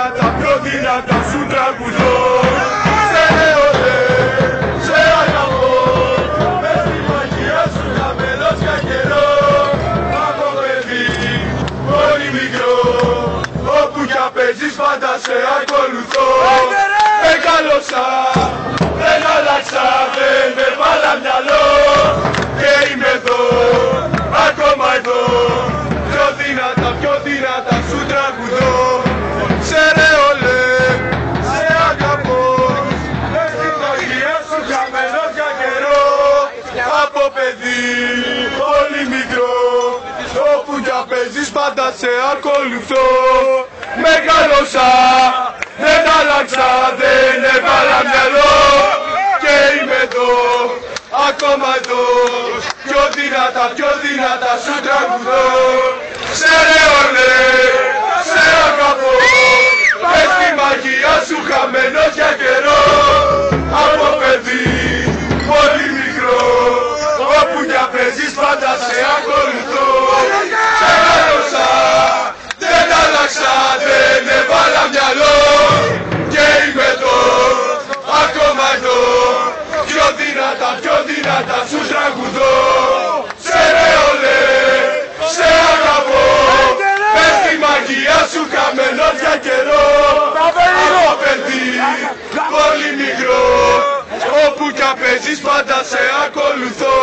δυνατά, πιο δυνατά σου τραγουδώ. Σε νεολέ, σε αγαπώ, μες στη μαγεία σου χαμένος για καιρό. Από παιδί, πολύ μικρό, όπου κι αν παίζεις πάντα σε ακολουθώ. Μεγάλωσα, δεν άλλαξα, δεν έβαλα μυαλό και είμαι εδώ, ακόμα εδώ. Πιο δυνατά σου τραγουδώ. Σε νεολέ, σε αγαπώ, μες στη μαγεία σου χαμένος για καιρό. Από παιδί, πολύ μικρό, όπου κι αν παίζεις πάντα σε ακολουθώ. Μεγάλωσα, δεν άλλαξα, δεν έβαλα μυαλό και είμαι εδώ, ακόμα εδώ. Πιο δυνατά σου τραγουδώ. Σε νεολέ, σε αγαπώ, μες στη μαγεία σου χαμένος για καιρό. Από παιδί, πολύ μικρό, όπου κι αν παίζεις πάντα σε ακολουθώ. Μεγάλωσα, δεν άλλαξα, δεν έβαλα μυαλό και είμαι εδώ, ακόμα εδώ. Πιο δυνατά σου τραγουδώ. Σε νεολέ, σε αγαπώ, μες στη μαγεία σου χαμένος για καιρό. Από παιδί, πολύ μικρό, όπου κι αν παίζεις πάντα σε ακολουθώ.